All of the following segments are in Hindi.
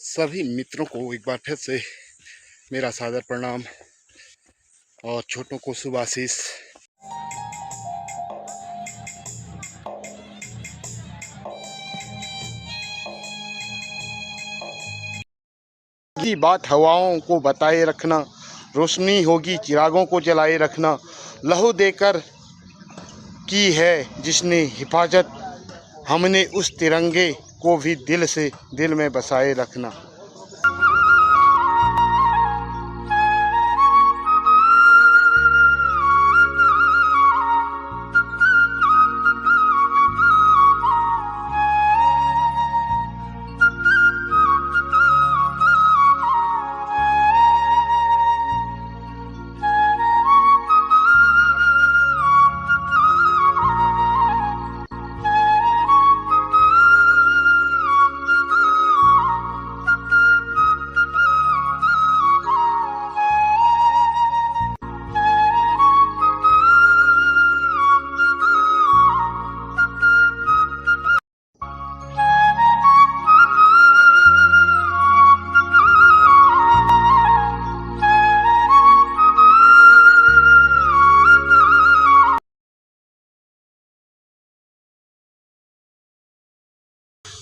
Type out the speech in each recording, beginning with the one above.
सभी मित्रों को एक बार फिर से मेरा सादर प्रणाम और छोटों को शुभ आशीष। की बात हवाओं को बताए रखना, रोशनी होगी चिरागों को जलाए रखना। लहू देकर की है जिसने हिफाजत, हमने उस तिरंगे को भी दिल से दिल में बसाए रखना।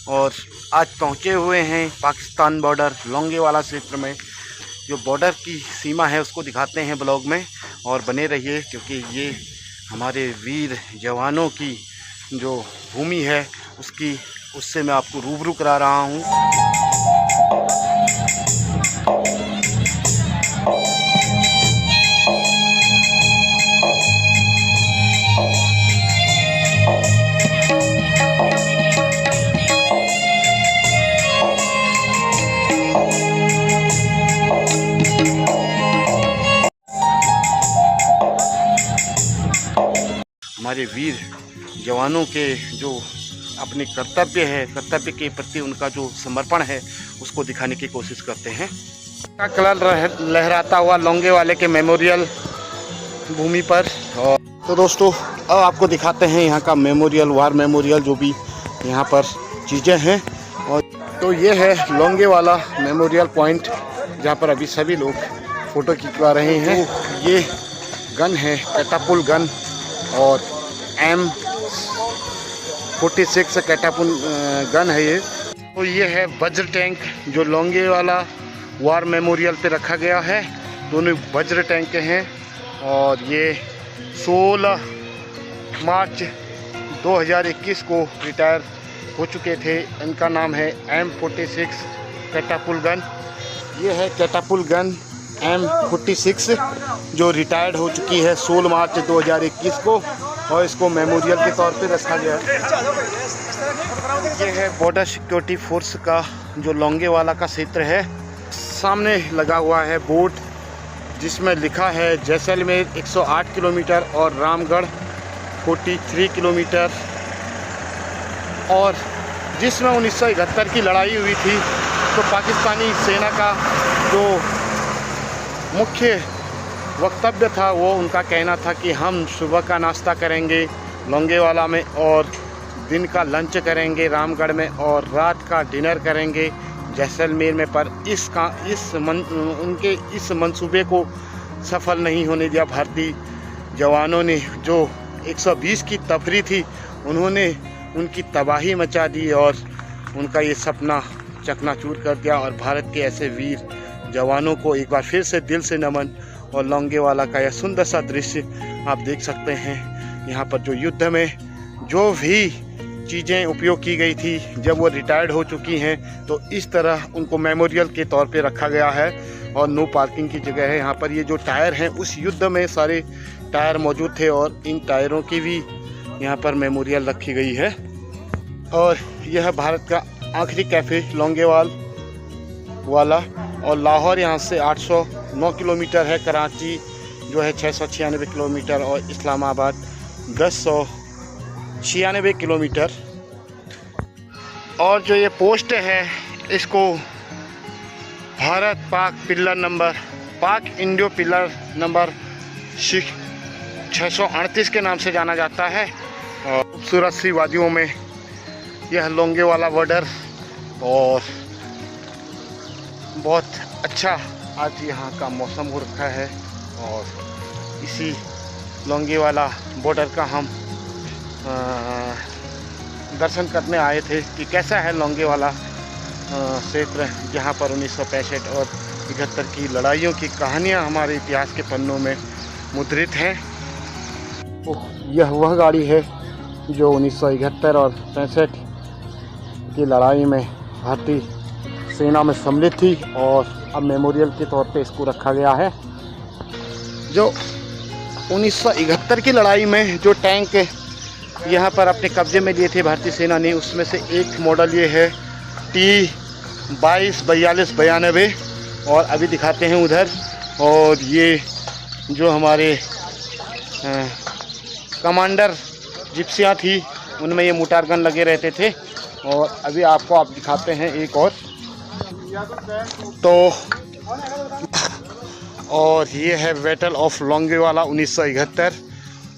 और आज पहुँचे हुए हैं पाकिस्तान बॉर्डर लोंगेवाला क्षेत्र में। जो बॉर्डर की सीमा है उसको दिखाते हैं ब्लॉग में, और बने रहिए क्योंकि ये हमारे वीर जवानों की जो भूमि है उससे मैं आपको रूबरू करा रहा हूँ। हमारे वीर जवानों के जो अपने कर्तव्य के प्रति उनका जो समर्पण है उसको दिखाने की कोशिश करते हैं। का कलर लहराता हुआ लोंगेवाले के मेमोरियल भूमि पर। और तो दोस्तों अब आपको दिखाते हैं यहाँ का मेमोरियल, वार मेमोरियल, जो भी यहाँ पर चीज़ें हैं। और तो ये है लोंगेवाला मेमोरियल पॉइंट, जहाँ पर अभी सभी लोग फ़ोटो खिंचवा रहे हैं। तो ये गन है कैटापुल गन, और M46 कैटापुल गन है ये। तो ये है वज्र टैंक जो लोंगेवाला वार मेमोरियल पे रखा गया है। दोनों वज्र टैंक हैं, और ये 16 मार्च 2021 को रिटायर हो चुके थे। इनका नाम है M46 कैटापुल गन। ये है कैटापुल गन M46 जो रिटायर्ड हो चुकी है 16 मार्च 2021 को, और इसको मेमोरियल के तौर पे रखा गया है। ये है बॉर्डर सिक्योरिटी फोर्स का जो लोंगेवाला का क्षेत्र है। सामने लगा हुआ है बोर्ड जिसमें लिखा है जैसलमेर 108 किलोमीटर और रामगढ़ 43 किलोमीटर। और जिसमें 1971 की लड़ाई हुई थी तो पाकिस्तानी सेना का जो मुख्य वक्तव्य था वो उनका कहना था कि हम सुबह का नाश्ता करेंगे लोंगेवाला में, और दिन का लंच करेंगे रामगढ़ में, और रात का डिनर करेंगे जैसलमेर में। पर उनके इस मंसूबे को सफल नहीं होने दिया भारतीय जवानों ने। जो 120 की तफरी थी उन्होंने उनकी तबाही मचा दी और उनका ये सपना चकनाचूर कर दिया। और भारत के ऐसे वीर जवानों को एक बार फिर से दिल से नमन। और लोंगेवाला का यह सुंदर सा दृश्य आप देख सकते हैं। यहाँ पर जो युद्ध में जो भी चीज़ें उपयोग की गई थी जब वो रिटायर्ड हो चुकी हैं, तो इस तरह उनको मेमोरियल के तौर पे रखा गया है। और नो पार्किंग की जगह है यहाँ पर। ये जो टायर हैं उस युद्ध में सारे टायर मौजूद थे, और इन टायरों की भी यहाँ पर मेमोरियल रखी गई है। और यह भारत का आखिरी कैफ़े लोंगेवाला। और लाहौर यहाँ से 809 किलोमीटर है, कराची जो है 696 किलोमीटर, और इस्लामाबाद 1096 किलोमीटर। और जो ये पोस्ट है इसको Bharat Pak Indo pillar number 638 के नाम से जाना जाता है। और खूबसूरत सी वादियों में यह लोंगेवाला बॉर्डर और बहुत अच्छा आज यहाँ का मौसम हो रखा है और इसी लोंगेवाला बॉर्डर का हम दर्शन करने आए थे कि कैसा है लोंगेवाला क्षेत्र, जहाँ पर 1965 और 71 की लड़ाइयों की कहानियाँ हमारे इतिहास के पन्नों में मुद्रित हैं। यह वह गाड़ी है जो 1971 और 65 की लड़ाई में भारतीय सेना में सम्मिलित थी और अब मेमोरियल के तौर पे इसको रखा गया है। जो 1971 की लड़ाई में जो टैंक यहाँ पर अपने कब्जे में लिए थे भारतीय सेना ने, उसमें से एक मॉडल ये है T-22-42-92 और अभी दिखाते हैं उधर। और ये जो हमारे कमांडर जिप्सियाँ थी उनमें ये मोटार गन लगे रहते थे। और अभी आपको आप दिखाते हैं एक और ये है बैटल ऑफ लोंगेवाला 1971।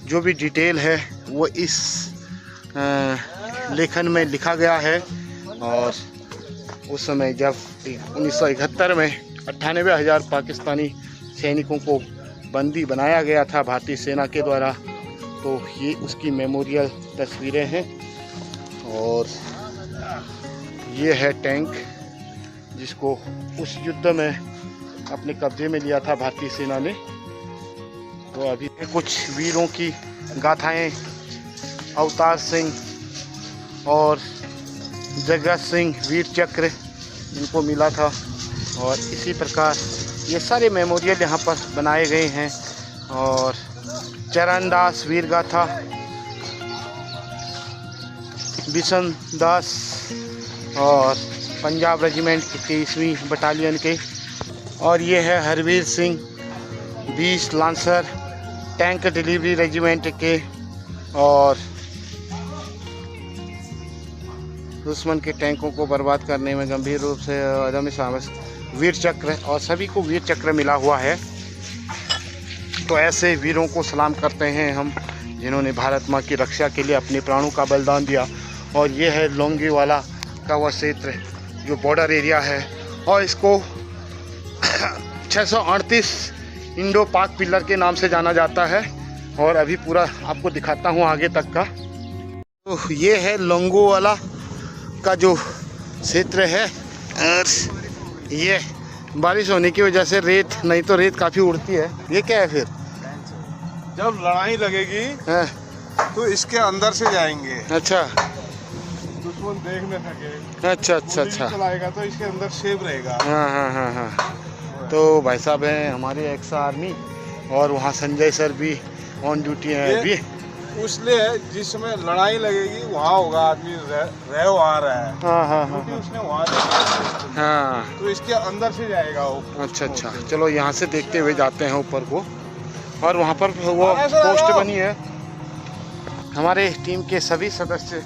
जो भी डिटेल है वो इस लेखन में लिखा गया है। और उस समय जब 1971 में 98,000 पाकिस्तानी सैनिकों को बंदी बनाया गया था भारतीय सेना के द्वारा, तो ये उसकी मेमोरियल तस्वीरें हैं। और ये है टैंक जिसको उस युद्ध में अपने कब्जे में लिया था भारतीय सेना ने। तो अभी कुछ वीरों की गाथाएं, अवतार सिंह और जगत सिंह वीर चक्र इनको मिला था। और इसी प्रकार ये सारे मेमोरियल यहाँ पर बनाए गए हैं। और चरणदास वीर गाथा, बिशन दास और पंजाब रेजिमेंट की 23वीं बटालियन के। और ये है Harveer Singh 20 lancer tank delivery regiment के। और दुश्मन के टैंकों को बर्बाद करने में गंभीर रूप से अदम्य साहस वीर चक्र, और सभी को वीर चक्र मिला हुआ है। तो ऐसे वीरों को सलाम करते हैं हम, जिन्होंने भारत माँ की रक्षा के लिए अपने प्राणों का बलिदान दिया। और ये है लोंगेवाला का वह क्षेत्र जो बॉर्डर एरिया है, और इसको 638 इंडो पाक पिलर के नाम से जाना जाता है। और अभी पूरा आपको दिखाता हूँ आगे तक का। तो ये है लोंगेवाला का जो क्षेत्र है। और ये बारिश होने की वजह से रेत, नहीं तो रेत काफ़ी उड़ती है। ये क्या है फिर? जब लड़ाई लगेगी तो इसके अंदर से जाएंगे। अच्छा, दुश्मन देख न सके। अच्छा अच्छा अच्छा, चलाएगा तो इसके अंदर सेफ रहेगा। हाँ हाँ हाँ हाँ। तो भाई साहब हैं हमारे एक्स आर्मी, और वहाँ संजय सर भी ऑन ड्यूटी है अभी। उसलिए जिस समय लड़ाई लगेगी वहाँ होगा आदमी रह वहाँ रहा है। हाँ हाँ हाँ उसने वहाँ हाँ। तो इसके अंदर से जाएगा वो। अच्छा अच्छा, चलो यहाँ से देखते हुए जाते हैं ऊपर को। और वहाँ पर वो पोस्ट बनी है। हमारे टीम के सभी सदस्य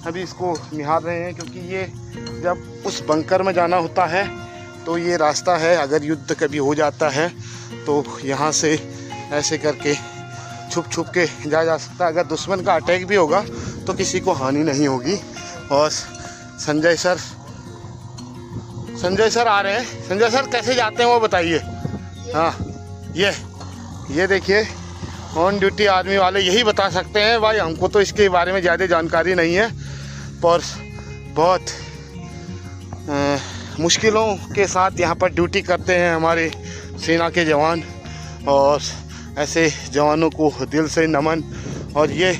अभी इसको निहार रहे हैं, क्योंकि ये जब उस बंकर में जाना होता है तो ये रास्ता है। अगर युद्ध कभी हो जाता है तो यहाँ से ऐसे करके छुप छुप के जाया जा सकता है। अगर दुश्मन का अटैक भी होगा तो किसी को हानि नहीं होगी। और संजय सर आ रहे हैं। संजय सर कैसे जाते हैं वो बताइए। हाँ, ये देखिए ऑन ड्यूटी आर्मी वाले यही बता सकते हैं भाई, हमको तो इसके बारे में ज़्यादा जानकारी नहीं है। पर बहुत मुश्किलों के साथ यहाँ पर ड्यूटी करते हैं हमारे सेना के जवान, और ऐसे जवानों को दिल से नमन। और ये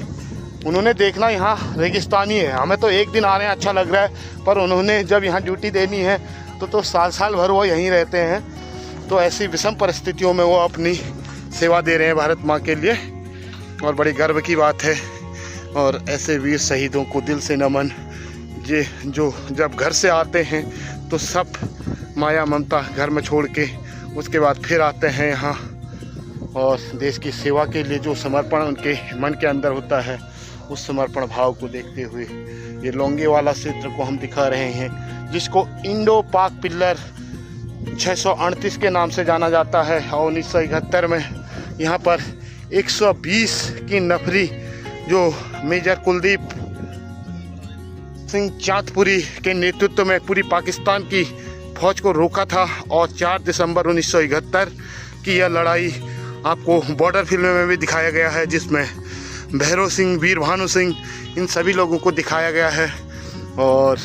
उन्होंने देखना यहाँ रेगिस्तानी है, हमें तो एक दिन आ रहे हैं अच्छा लग रहा है, पर उन्होंने जब यहाँ ड्यूटी देनी है तो साल भर वो यहीं रहते हैं। तो ऐसी विषम परिस्थितियों में वो अपनी सेवा दे रहे हैं भारत माँ के लिए, और बड़ी गर्व की बात है। और ऐसे वीर शहीदों को दिल से नमन, जो जब घर से आते हैं तो सब माया ममता घर में छोड़ के उसके बाद फिर आते हैं यहाँ, और देश की सेवा के लिए जो समर्पण उनके मन के अंदर होता है, उस समर्पण भाव को देखते हुए ये लोंगेवाला क्षेत्र को हम दिखा रहे हैं, जिसको इंडो पाक पिलर 638 के नाम से जाना जाता है। और 1971 में यहाँ पर 120 की नफरी जो मेजर कुलदीप सिंह चांदपुरी के नेतृत्व में पूरी पाकिस्तान की फौज को रोका था। और 4 दिसंबर 1971 की यह लड़ाई आपको बॉर्डर फिल्म में भी दिखाया गया है, जिसमें भैरव सिंह, वीर भानु सिंह, इन सभी लोगों को दिखाया गया है और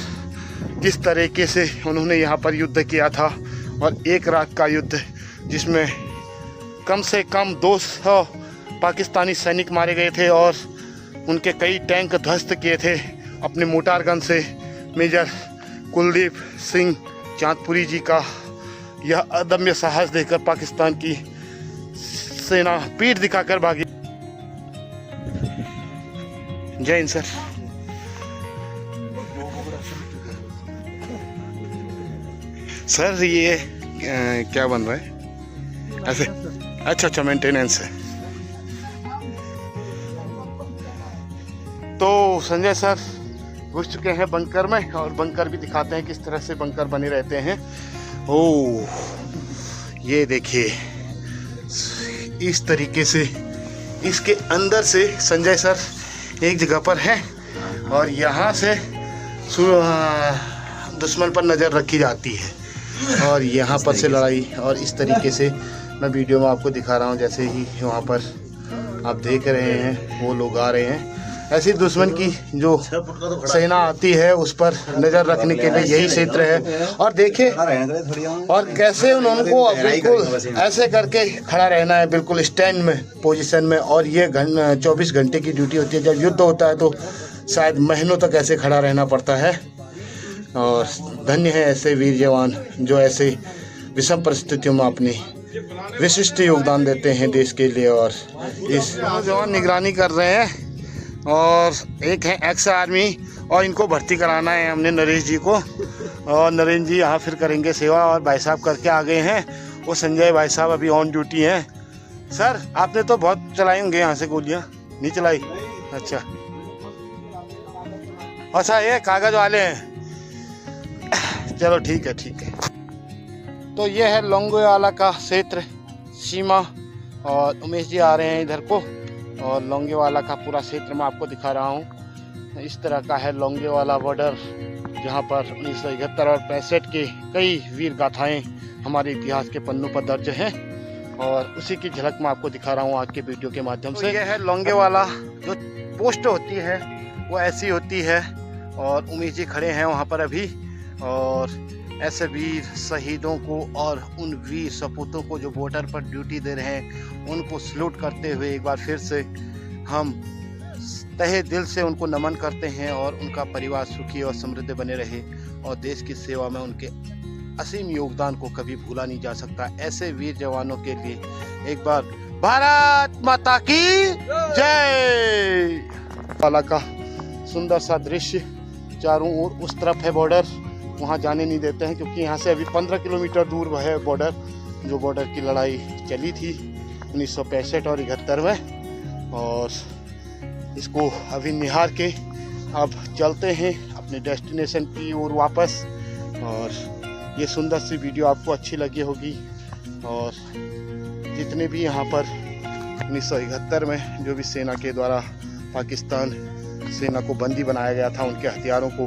किस तरीके से उन्होंने यहाँ पर युद्ध किया था। और एक रात का युद्ध जिसमें कम से कम 200 पाकिस्तानी सैनिक मारे गए थे और उनके कई टैंक ध्वस्त किए थे अपने मोटार गन से। मेजर कुलदीप सिंह चांदपुरी जी का यह अदम्य साहस देखकर पाकिस्तान की सेना पीठ दिखाकर भागी। जय हिंद सर। सर ये क्या बन रहा है ऐसे? अच्छा मेंटेनेंस है। तो संजय सर घुस चुके हैं बंकर में और बंकर भी दिखाते हैं किस तरह से बंकर बने रहते हैं। ओह ये देखिए, इस तरीके से इसके अंदर से संजय सर एक जगह पर है और यहाँ से दुश्मन पर नज़र रखी जाती है और यहाँ पर से लड़ाई। और इस तरीके से मैं वीडियो में आपको दिखा रहा हूँ, जैसे ही वहाँ पर आप देख रहे हैं वो लोग आ रहे हैं। ऐसी दुश्मन की जो सेना आती है उस पर नज़र रखने के लिए यही क्षेत्र है। और देखिए और कैसे उनको बिल्कुल ऐसे करके खड़ा रहना है, बिल्कुल स्टैंड में पोजीशन में। और ये 24 घंटे की ड्यूटी होती है। जब युद्ध होता है तो शायद महीनों तक ऐसे खड़ा रहना पड़ता है। और धन्य है ऐसे वीर जवान जो ऐसे विषम परिस्थितियों में अपनी विशिष्ट योगदान देते हैं देश के लिए। और इस जवान निगरानी कर रहे हैं और एक है एक्स आर्मी और इनको भर्ती कराना है हमने नरेश जी को। और नरेश जी यहाँ फिर करेंगे सेवा और भाई साहब करके आ गए हैं। वो संजय भाई साहब अभी ऑन ड्यूटी हैं। सर आपने तो बहुत चलाई होंगे यहाँ से गोलियाँ? नहीं चलाई? अच्छा ये कागज़ वाले हैं, चलो ठीक है। तो ये है लोंगेवाला का क्षेत्र सीमा और उमेश जी आ रहे हैं इधर को। और लोंगेवाला का पूरा क्षेत्र मैं आपको दिखा रहा हूँ। इस तरह का है लोंगेवाला बॉर्डर, जहाँ पर 1971 और 65 के कई वीर गाथाएँ हमारे इतिहास के पन्नों पर दर्ज हैं और उसी की झलक मैं आपको दिखा रहा हूँ आज के वीडियो के माध्यम से। यह है लोंगेवाला, जो पोस्ट होती है वो ऐसी होती है और उमेश जी खड़े हैं वहाँ पर अभी। और ऐसे वीर शहीदों को और उन वीर सपूतों को जो बॉर्डर पर ड्यूटी दे रहे हैं उनको सल्यूट करते हुए एक बार फिर से हम तहे दिल से उनको नमन करते हैं। और उनका परिवार सुखी और समृद्ध बने रहे और देश की सेवा में उनके असीम योगदान को कभी भूला नहीं जा सकता। ऐसे वीर जवानों के लिए एक बार भारत माता की जय। वाला का सुंदर सा दृश्य, चारों ओर उस तरफ है बॉर्डर, वहाँ जाने नहीं देते हैं क्योंकि यहाँ से अभी 15 किलोमीटर दूर है बॉर्डर, जो बॉर्डर की लड़ाई चली थी 1965 और 71 में। और इसको अभी निहार के अब चलते हैं अपने डेस्टिनेशन की ओर वापस। और ये सुंदर सी वीडियो आपको अच्छी लगी होगी। और जितने भी यहाँ पर 1971 में जो भी सेना के द्वारा पाकिस्तान सेना को बंदी बनाया गया था, उनके हथियारों को,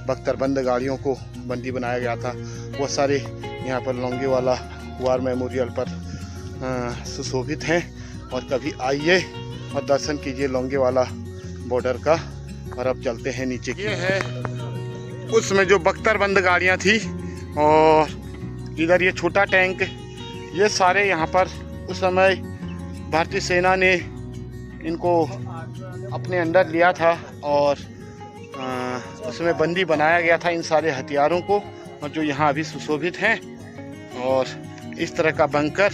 बख्तरबंद गाड़ियों को बंदी बनाया गया था, वो सारे यहाँ पर लोंगेवाला वार मेमोरियल पर सुशोभित हैं। और कभी आइए और दर्शन कीजिए लोंगेवाला बॉर्डर का। और अब चलते हैं नीचे की। ये है उसमें जो बख्तरबंद गाड़ियाँ थी और इधर ये छोटा टैंक, ये सारे यहाँ पर उस समय भारतीय सेना ने इनको अपने अंडर लिया था और उसमें बंदी बनाया गया था इन सारे हथियारों को, और जो यहाँ अभी सुशोभित हैं। और इस तरह का बंकर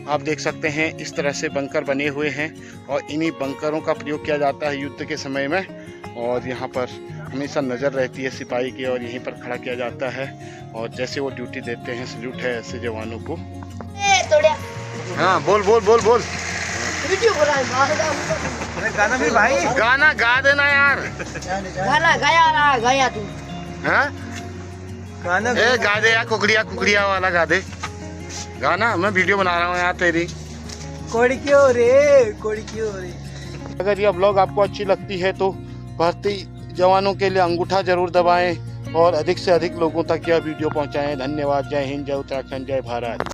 आप देख सकते हैं, इस तरह से बंकर बने हुए हैं और इन्हीं बंकरों का प्रयोग किया जाता है युद्ध के समय में। और यहाँ पर हमेशा नज़र रहती है सिपाही की और यहीं पर खड़ा किया जाता है। और जैसे वो ड्यूटी देते हैं, सल्यूट है ऐसे जवानों को। हाँ बोल बोल बोल बोल गाना भी भाई, गाना गा देना यार। गाना गाया तू। हाँ गाना गा दे यार, कुकड़िया कुकड़िया वाला गा दे गाना। मैं वीडियो बना रहा हूँ यार तेरी। कोड़ी क्यों रे। अगर यह ब्लॉग आपको अच्छी लगती है तो भारतीय जवानों के लिए अंगूठा जरूर दबाएं और अधिक से अधिक लोगों तक यह वीडियो पहुंचाएं। धन्यवाद। जय हिंद, जय उत्तराखंड, जय भारत।